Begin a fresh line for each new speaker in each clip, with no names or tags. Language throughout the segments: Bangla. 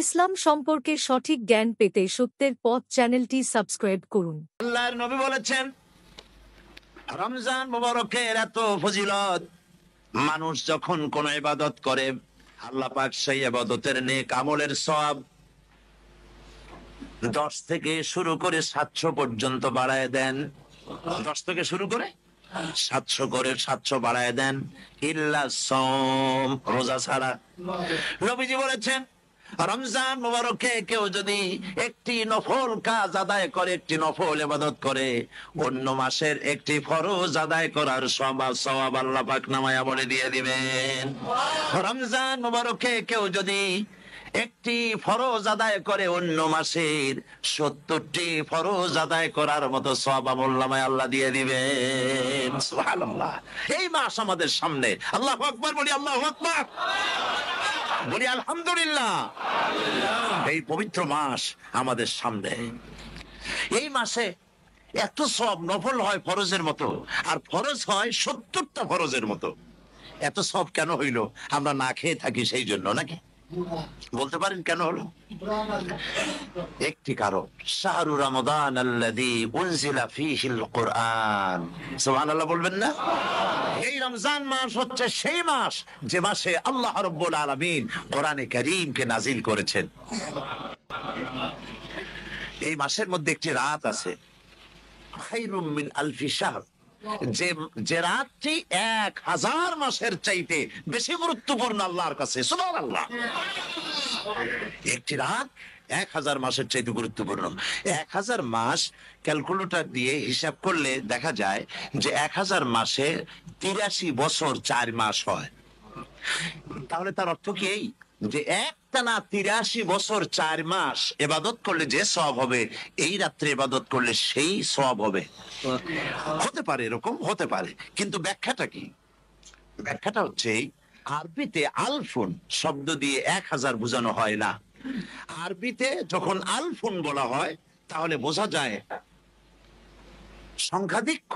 ইসলাম সম্পর্কে সঠিক জ্ঞান পেতে সত্যের পথ চ্যানেলটি সাবস্ক্রাইব করুন।
আল্লাহর নবী বলেছেন, রমজান মুবারকের এত ফজিলত, মানুষ যখন কোন ইবাদত করে আল্লাহ পাক সেই ইবাদতের নেক আমলের সওয়াব 10 থেকে শুরু করে 700 পর্যন্ত বাড়ায় দেন। 10 থেকে শুরু করে 700 বাড়ায় দেন, ইল্লা সাওম, রোজা ছাড়া। নবীজি বলেছেন, রমজান মুবারকে কেউ যদি একটি নফল কাজ আদায় করে, একটি নফল ইবাদত করে, অন্য মাসের একটি ফরজ আদায় করার সওয়াব আল্লাহ পাক নামায়া বলে দিয়ে দিবেন। রমজান মুবারকে কেউ যদি একটি ফরজ আদায় করে, অন্য মাসের 70টি ফরজ আদায় করার মতো সওয়াব আমলনামায় আল্লাহ দিয়ে দিবেন। সুবহানাল্লাহ। এই মাস আমাদের সামনে, আল্লাহু আকবার বলি, আল্লাহু আকবার বলি, আলহামদুলিল্লাহ। এই পবিত্র মাস আমাদের সামনে, এই মাসে এত সওয়াব, নফল হয় ফরজের মতো, আর ফরজ হয় 70টা ফরজের মতো। এত সওয়াব কেন হইল? আমরা না খেয়ে থাকি সেই জন্য নাকি? বলতে পারেন কেন হলো? একটি কারণ, শাহরু রমাদান আল্লাযী উনজিলা ফীহিল কুরআন। সুবহানাল্লাহ বলবেন না? এই রমজান মাস হচ্ছে সেই মাস যে মাসে আল্লাহ রাব্বুল আলামিন কোরআনে কারীমকে নাজিল করেছেন। এই মাসের মধ্যে একটি রাত আছে, খায়রুম মিন আলফি শাহর, যে রাতটি 1000 মাসের চাইতে বেশি গুরুত্বপূর্ণ আল্লাহর কাছে। সুবহানাল্লাহ। একটি রাত 1000 মাসের চাইতে গুরুত্বপূর্ণ। 1000 মাস ক্যালকুলেটর দিয়ে হিসাব করলে দেখা যায় যে 1000 মাসে 83 বছর 4 মাস হয়। তাহলে তার অর্থ কি এই যে একটানা 83 বছর 4 মাস ইবাদত করলে যে সওয়াব হবে, এই রাত্রে ইবাদত করলে সেই সওয়াব হবে? হতে পারে, এরকম হতে পারে, কিন্তু ব্যাখ্যাটা কি? ব্যাখ্যাটা হচ্ছে, আরবিতে আলফুন শব্দ দিয়ে 1000 বোঝানো হয় না। আরবিতে যখন আলফুন বলা হয় তাহলে বোঝা যায় সংখ্যাধিক্য,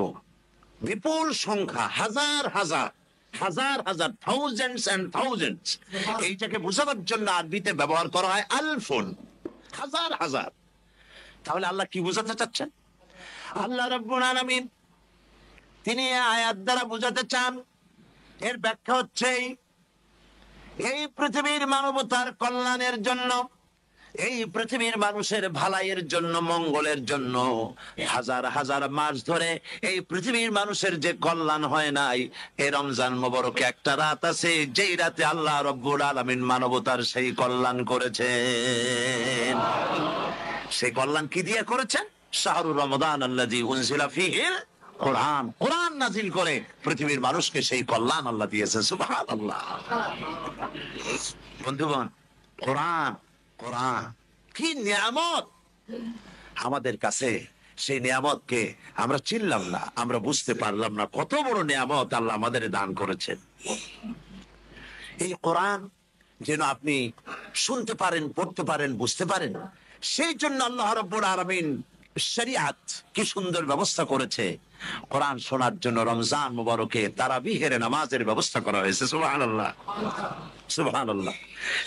বিপুল সংখ্যা, হাজার হাজার হাজার হাজার, থাউজেন্ডস এন্ড থাউজেন্ডস। এইটাকে বোঝানোর জন্য আরবিতে ব্যবহার করা হয় আলফুন, হাজার হাজার। তাহলে আল্লাহ কি বোঝাতে চাচ্ছেন? আল্লাহ রাব্বুল আলামিন তিনি আয়াত দ্বারা বোঝাতে চান, এর ব্যাখ্যা হচ্ছে এই পৃথিবীর মানবতার কল্যাণের জন্য, এই পৃথিবীর মানুষের ভালাইয়ের জন্য, মঙ্গলের জন্য হাজার হাজার মাস ধরে এই পৃথিবীর মানুষের যে কল্যাণ হয় নাই, এই রমজান মুবারকে একটা রাত আছে যেই রাতে আল্লাহ রাব্বুল আলামিন মানবতার সেই কল্যাণ করেছেন। সেই কল্যাণ কি দিয়ে করেছেন? শাহরু রমাদান আল্লাযী উনজিলা ফীহিল কোরআন, কোরআন নাজিল করে পৃথিবীর মানুষকে সেই কল্যাণ আল্লাহ দিয়েছেন। সুবহানাল্লাহ। বন্ধুগণ, কোরআন, কোরআন কি নিয়ামত আমাদের কাছে! সেই নিয়ামতকে আমরা চিনলাম না, আমরা বুঝতে পারলাম না কত বড় নিয়ামত আল্লাহ আমাদের দান করেছেন। এই কোরআন যেন আপনি শুনতে পারেন, পড়তে পারেন, বুঝতে পারেন, সেই জন্য আল্লাহ রাব্বুল আলামিন শরিয়াত কি সুন্দর ব্যবস্থা করেছে। কোরআন শোনার জন্য রমজান মুবারকে তারাবিহের নামাজের ব্যবস্থা করা হয়েছে। সুবহানাল্লাহ, সুবহানাল্লাহ।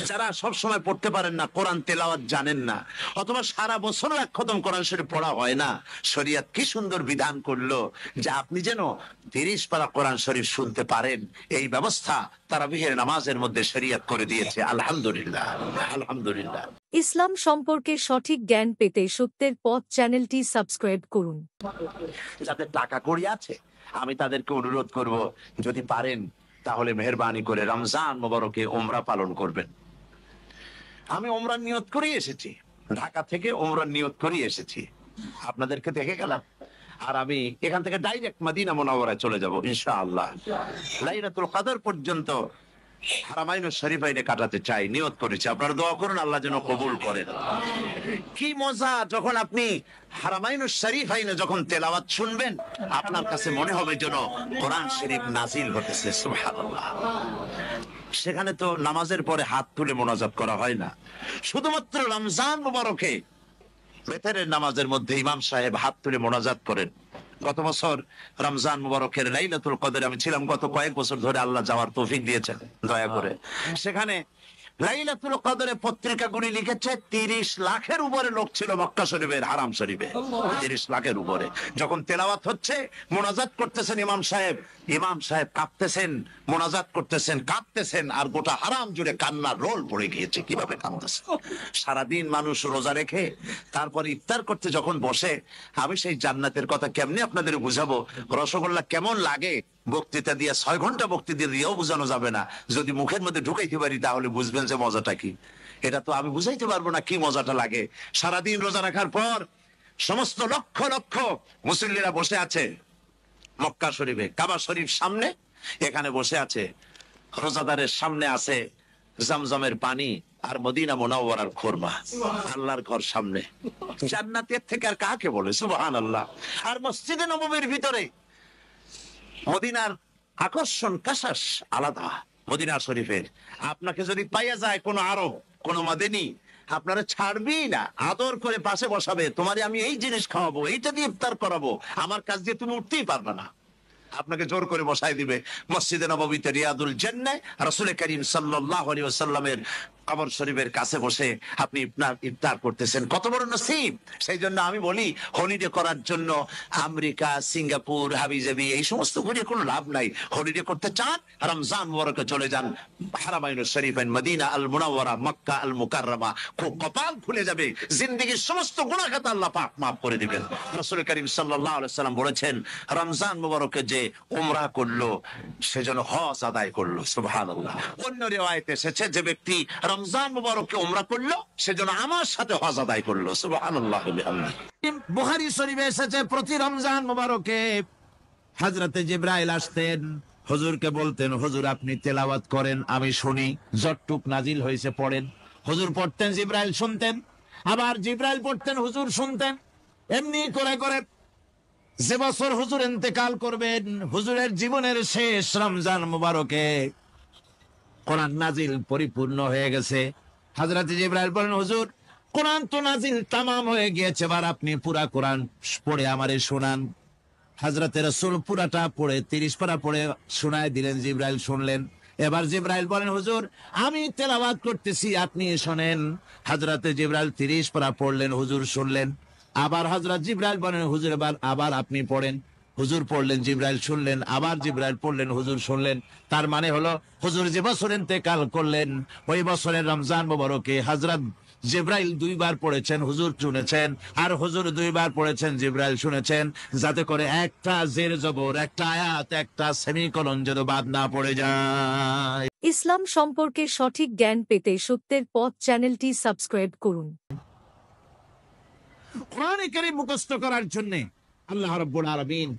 যারা সব সময় পড়তে পারেন না, কোরআন তেলাওয়াত জানেন না, অথবা সারা বছর এক খতম কোরআন শরীফ পড়া হয় না, শরিয়ত কি সুন্দর বিধান করলো যে আপনি যেন 30 পারা কোরআন শরীফ শুনতে পারেন। এই ব্যবস্থা তারাবিহের নামাজের মধ্যে শরিয়ত করে দিয়েছে। আলহামদুলিল্লাহ, আলহামদুলিল্লাহ।
ইসলাম সম্পর্কে সঠিক জ্ঞান পেতে সত্যের পথ চ্যানেলটি সাবস্ক্রাইব করুন।
যাদের টাকা কড়ি আছে, আমি তাদেরকে অনুরোধ করব, যদি পারেন তাহলে মেহেরবানি করে রমজান মুবারকে উমরা পালন করবেন। আমি উমরার নিয়ত করে এসেছি, ঢাকা থেকে উমরার নিয়ত করে এসেছি, আপনাদেরকে দেখে গেলাম। আর আমি এখান থেকে ডাইরেক্ট মদিনা মুনাওয়ারায় চলে যাব ইনশাআল্লাহ। লাইলাতুল কদর পর্যন্ত হারামাইনুশ শরীফাইনে কাটাতে চাই, নিয়ত করেছি। আপনারা দোয়া করুন আল্লাহ যেন কবুল করেন। কি মজা যখন আপনি হারামাইনুশ শরীফাইনে যখন তেলাওয়াত শুনবেন, আপনার কাছে মনে হবে যেন কোরআন শরীফ নাজিল হতেছে। সুবহানাল্লাহ। সেখানে তো নামাজের পরে হাত তুলে মোনাজাত করা হয় না, শুধুমাত্র রমজান মুবারকে বেতেরের নামাজের মধ্যে ইমাম সাহেব হাত তুলে মোনাজাত করেন। গত বছর রমজান মুবারকের লাইলাতুল কদরে আমি ছিলাম, গত কয়েক বছর ধরে আল্লাহ যাওয়ার তৌফিক দিয়েছেন দয়া করে। সেখানে লাইলাতুল কদরে পত্রিকাগুলি লিখেছে 30 লাখের উপরে লোক ছিল মক্কা শরীফের হারাম শরীফে। 30 লাখের উপরে। যখন তেলাওয়াত হচ্ছে, মোনাজাত করতেছেন ইমাম সাহেব কাঁপতেছেন, মোনাজাত করতেছেন, কাঁপতেছেন, আর গোটা হারাম জুড়ে কান্নার রোল পড়ে গিয়েছে। কিভাবে কাঁদতেছে! সারাদিন মানুষ রোজা রেখে তারপর ইফতার করতে যখন বসে, আমি সেই জান্নাতের কথা কেমনে আপনাদের বুঝাবো? রসগোল্লা কেমন লাগে বক্তৃতা দিয়ে 6 ঘন্টা বক্তৃতা দিয়েও বোঝানো যাবে না। যদি মুখের মধ্যে ঢুকাইতে পারি তাহলে বুঝবেন যে মজাটা কি। এটা তো আমি বুঝাইতে পারবো না কি মজাটা লাগে। সারাদিন রোজা রাখার পর সমস্ত লক্ষ লক্ষ মুসল্লিরা বসে আছে মক্কা শরীফে, কাবা শরীফ সামনে, এখানে বসে আছে। রোজাদারের সামনে আছে জমজমের পানি আর মদিনা মুনাওয়ারার খুরমা। আল্লাহর ঘর সামনে, জান্নাতের থেকে আর কাকে বলে সুবহানাল্লাহ। আর মসজিদে নববীর ভিতরে মদিনার আকর্ষণ কাশাস আলাদা। মদিনা শরীফের আপনাকে যদি পাইয়া যায় কোন আরব, কোন মাদানী, আপনারা ছাড়বি না, আদর করে পাশে বসাবে, তোমারে আমি এই জিনিস খাওয়াবো, এইটা দিয়ে ইফতার করাবো, আমার কাছ দিয়ে তুমি উঠতেই পারবে না, আপনাকে জোর করে বসাই দিবে। মসজিদে নববীতে রিয়াদুল জান্নাহ রাসূল করিম সাল্লাল্লাহু আলাইহি ওয়াসাল্লামের কবর শরীফের কাছে বসে আপনি ইফতার করতেছেন, কত বড় নসিব। সেই জন্য আমি বলি, হলিডে করার জন্য আমেরিকা, সিঙ্গাপুর, হাবিজাবি এই সমস্ত ঘুরে কোনো লাভ নাই। হলিডে করতে চান, রমজান মুবারকে চলে যান হারামাইন শরীফাইন, মদিনা আল মুনাওয়ারা, মক্কা আল মুকাররমা। কপাল খুলে যাবে, জিন্দেগীর সমস্ত গুনাহ খাতা আল্লাহ পাক মাফ করে দিবেন। রাসূল করিম সাল্লাল্লাহু আলাইহি ওয়াসাল্লাম বলেছেন, রমজান মুবারকে যে উমরা করলো সেজন্য হজ আদায় করলো। সুবহানাল্লাহ। অন্য রিওয়ায়াতে এসেছে, যে ব্যক্তি রমজান মুবারকে উমরা করলো সেজন্য আমার সাথে হজ আদায় করলো। সুবহানাল্লাহ।
বুখারী শরীফে এসেছে, প্রতি রমজান মুবারকে হযরতে জিবরাইল আসতেন, হুজুরকে বলতেন, হুজুর আপনি তেলাওয়াত করেন, আমি শুনি, যতটুক নাজিল হয়েছে পড়েন। হুজুর পড়তেন, জিবরাইল শুনতেন, আবার জিবরাইল পড়তেন, হুজুর শুনতেন। এমনি করে করে যে বছর হুজুর ইন্তেকাল করবেন, হুজুরের জীবনের শেষ রমজান মুবারকে কোরআন নাজিল পরিপূর্ণ হয়ে গেছে। হযরত জিবরাইল বলেন, হুজুর কোরআন তো নাজিল তামাম হয়ে গিয়েছে, এবার আপনি পুরা কোরআন পড়ে আমারে শোনান। হযরতে রাসূল পুরাটা পড়ে 30 পারা পড়ে শোনায় দিলেন। জিবরাইল শুনলেন। এবার জিবরাইল বলেন, হুজুর আমি তেলাওয়াত করতেছি, আপনি শোনেন। হযরতে জিবরাইল 30 পারা পড়লেন, হুজুর শুনলেন। আবার হযরত জিবরাইল বলেন, হুজুর আবার আপনি পড়েন। হুজুর পড়লেন, জিবরাইল শুনলেন, আবার জিবরাইল পড়লেন, হুজুর শুনলেন। তার মানে হলো, হুজুর যে বছর ইন্তেকাল করলেন ওই বছরের রমজান মুবারকে হযরত জিবরাইল 2 বার পড়েছেন, হুজুর শুনেছেন, আর হুজুর 2 বার পড়েছেন, জিবরাইল শুনেছেন, যাতে করে একটা জের জবর, একটা আয়াত, একটা সেমিকোলন যেন বাদ না পড়ে যায়।
ইসলাম সম্পর্কে সঠিক জ্ঞান পেতে সত্যের পথ চ্যানেলটি সাবস্ক্রাইব করুন।
কোরআন কারীম মুখস্থ করার জন্য আল্লাহ রাব্বুল আলামিন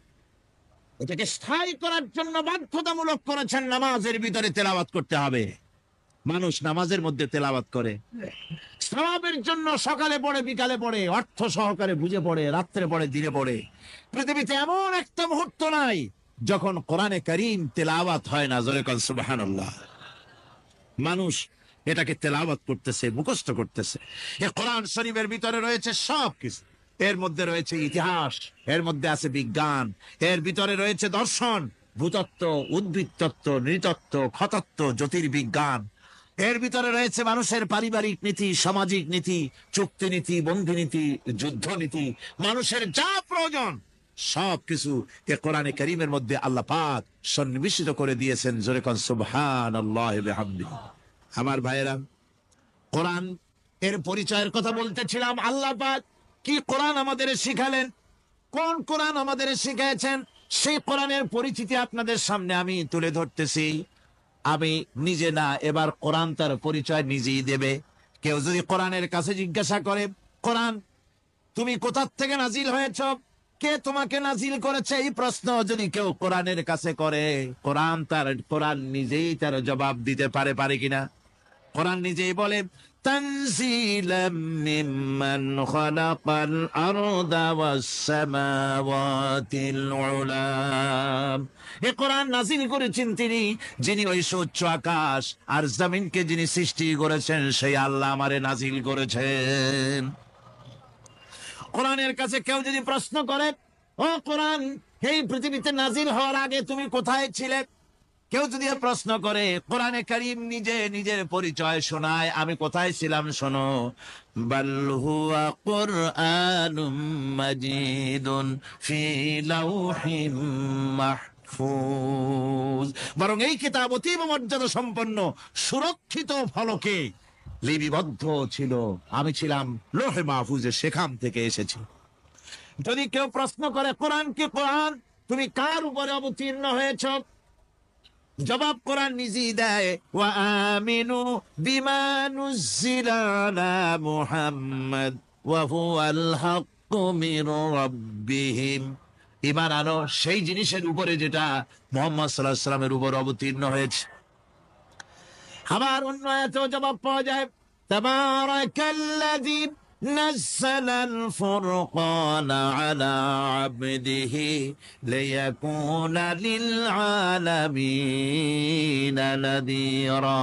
এটাকে স্থায়ী করার জন্য বাধ্যতামূলক করেছেন, নামাজের ভিতরে তেলাওয়াত করতে হবে। মানুষ নামাজের মধ্যে তেলাওয়াত করে, সওয়াবের জন্য সকালে পড়ে, বিকালে পড়ে, অর্থ সহকারে বুঝে পড়ে, রাত্রে পড়ে, দিনে পড়ে। পৃথিবীতে এমন একটা মুহূর্ত নাই যখন কোরআনে কারীম তেলাওয়াত হয় না। জোরে কোন সুবহানাল্লাহ। মানুষ এটাকে তেলাওয়াত করতেছে, মুখস্থ করতেছে। এই কোরআন শরীফের ভিতরে রয়েছে সবকিছু। এর মধ্যে রয়েছে ইতিহাস, এর মধ্যে আছে বিজ্ঞান, এর ভিতরে রয়েছে দর্শন, ভূতত্ত্ব, উদ্ভিদ তত্ত্ব, নৃতত্ত্ব, খতত্ত্ব, জ্যোতির্বিজ্ঞান। এর ভিতরে রয়েছে মানুষের পারিবারিক নীতি, সামাজিক নীতি, চুক্তি নীতি, বন্ধু নীতি, যুদ্ধ নীতি, মানুষের যা প্রয়োজন সবকিছু এ কোরআনে কারীমের মধ্যে আল্লাহ পাক সন্নিবেশিত করে দিয়েছেন। জোরে কোন সুবহানাল্লাহি ওয়া বিহামদিহি। আমার ভাইয়েরা, কোরআন এর পরিচয়ের কথা বলতেছিলাম। আল্লাহ পাক কি কোরআন আমাদের শিখালেন, কোন কোরআন আমাদের শিখিয়েছেন, সেই কোরআনের পরিচিতি আপনাদের সামনে আমি তুলে ধরতেছি। আমি নিজে না, এবার কোরআন তার পরিচয় নিজেই দেবে। কেউ যদি কোরআনের কাছে জিজ্ঞাসা করে, কোরআন তুমি কোথা থেকে নাজিল হয়েছ, কে তোমাকে নাজিল করেছে, এই প্রশ্ন যদি কেউ কোরআনের কাছে করে, কোরআন নিজেই তার জবাব দিতে পারে কিনা? কোরআন নিজেই বলে, তানজিলাম মিম্মান খালাকাল আরদা ওয়াস সামাওয়াতিল উলা। এই কোরআন নাজিল করেছেন তিনি, যিনি ওই উচ্চ আকাশ আর জমিনকে যিনি সৃষ্টি করেছেন, সেই আল্লাহ আমারে নাজিল করেছেন। কোরআনের কাছে কেউ যদি প্রশ্ন করে, ও কোরআন, এই পৃথিবীতে নাজিল হওয়ার আগে তুমি কোথায় ছিলে, কেউ যদি প্রশ্ন করে, কোরআনে কারীম নিজে নিজের পরিচয় শোনায়, আমি কোথায় ছিলাম শোনো, বাল হুয়া কুরআনুম মাজিদুন ফি লাউহিম মাহফুজ, বরং এই কিতাব অতীব মর্যাদা সম্পন্ন সুরক্ষিত ফলকে লিপিবদ্ধ ছিল, আমি ছিলাম লৌহে মাহফুজে, সেখান থেকে এসেছি। যদি কেউ প্রশ্ন করে কোরআন কি, কোরআন তুমি কার উপরে অবতীর্ণ হয়েছ, জবাব কোরআন নিজেই দেয়, ওয়া আমিনু বিমা নুজ্জিলা আলা মুহাম্মাদ ওয়া হুয়াল হাক্কু মির রাব্বিহিম, ঈমান আনো সেই জিনিসের উপরে যেটা মুহাম্মদ সাল্লাল্লাহু আলাইহি ওয়াসাল্লামের উপর অবতীর্ণ হয়েছে। আবার অন্য আয়াতেও জবাব পাওয়া যায়, তাবারাকাল্লাযী নাযালাল ফুরকানা আলা আবদিহি লিয়াকুনা লিল আলামিনা নাযীরা,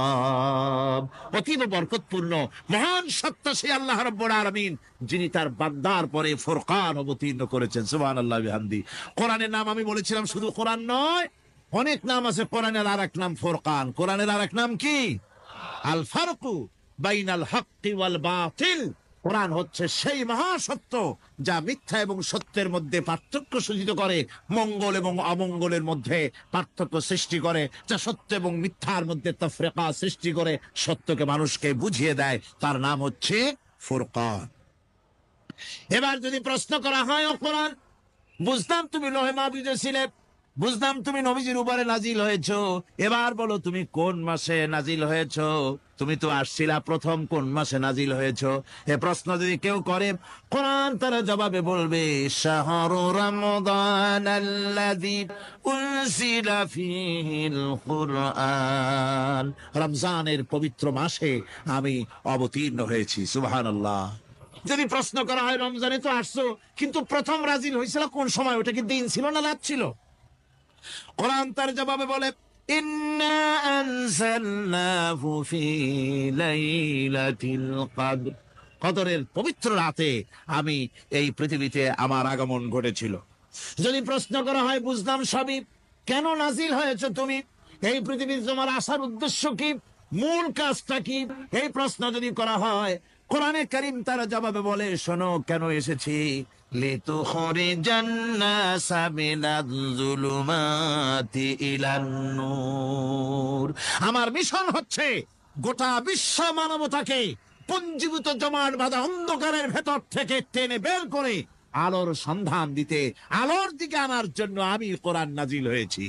অতীব বরকতপূর্ণ মহান সত্তা সেই আল্লাহ রাব্বুল আলামিন, যিনি তার বান্দার পরে ফুরকান অবতীর্ণ করেছেন। সুবহানাল্লাহি বিহামদি। কোরআনের নাম আমি বলেছিলাম শুধু কোরআন নয়, অনেক নাম আছে। কোরআনের আরেক নাম ফুরকান। কোরআনের আরেক নাম কি? আল ফারকু বাইনাল হাক্কি ওয়াল বাতিল। কোরআন হচ্ছে সেই মহাসত্য যা মিথ্যা এবং সত্যের মধ্যে পার্থক্য সূচিত করে, মঙ্গল এবং অমঙ্গলের মধ্যে পার্থক্য সৃষ্টি করে, যা সত্য এবং মিথ্যার মধ্যে তাফরিকা সৃষ্টি করে, সত্যকে মানুষকে বুঝিয়ে দেয়, তার নাম হচ্ছে ফুরকান। এবার যদি প্রশ্ন করা হয়, ও কোরআন, বুঝতাম তুমি লৌহে মাহফুজে ছিলে, বুঝলাম তুমি নবীজির উপরে নাজিল হয়েছ, এবার বলো তুমি কোন মাসে নাজিল হয়েছ, তুমি তো আসছিলা প্রথম কোন মাসে নাজিল হয়েছ। এ প্রশ্ন যদি কেউ করে, কোরআন তারা জবাবে বলবে, শাহরু রমাদানাল্লাযী উনজিলা ফীহিল কুরআন, রমজানের পবিত্র মাসে আমি অবতীর্ণ হয়েছি। সুবহানাল্লাহ। যদি প্রশ্ন করা হয়, রমজানে তো আসছো, কিন্তু প্রথম নাজিল হয়েছিল কোন সময়, ওটা কি দিন ছিল না রাত ছিল? কোরআন তার জবাবে বলে, ইন্না আনজালনাহু ফি লাইলাতিল কদর, কদরের পবিত্র রাতে আমি এই পৃথিবীতে আমার আগমন ঘটেছিল। যদি প্রশ্ন করা হয়, বুঝলাম সবই, কেন নাজিল হয়েছে তুমি, এই পৃথিবীতে তোমার আসার উদ্দেশ্য কি, মূল কাজটা কি, এই প্রশ্ন যদি করা হয়, কোরআনে কারীম তার জবাবে বলে, শোনো কেন এসেছি, লিতুখরিজান নাসা মিনাজ যুলুমাতি ইলান নূর, আমার মিশন হচ্ছে গোটা বিশ্ব মানবতাকে পুঞ্জীভূত জমাট বাঁধা অন্ধকারের ভেতর থেকে টেনে বের করে আলোর সন্ধান দিতে, আলোর দিকে আনার জন্য আমি কোরআন নাজিল হয়েছি।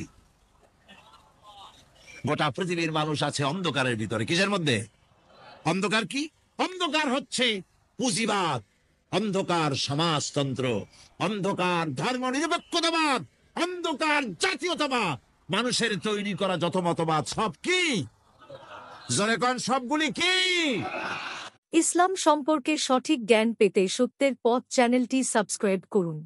গোটা পৃথিবীর মানুষ আছে অন্ধকারের ভিতরে। কিসের মধ্যে? অন্ধকার কি? অন্ধকার হচ্ছে পুঁজিবাদ, অন্ধকার সমাজতন্ত্র, অন্ধকার ধর্ম নিরপেক্ষতাবাদ, অন্ধকার জাতীয়তাবাদ, মানুষের তৈরি করা যত মতবাদ সব কি, জোরে কোন, সবগুলি কি?
ইসলাম সম্পর্কে সঠিক জ্ঞান পেতে সত্যের পথ চ্যানেলটি সাবস্ক্রাইব করুন।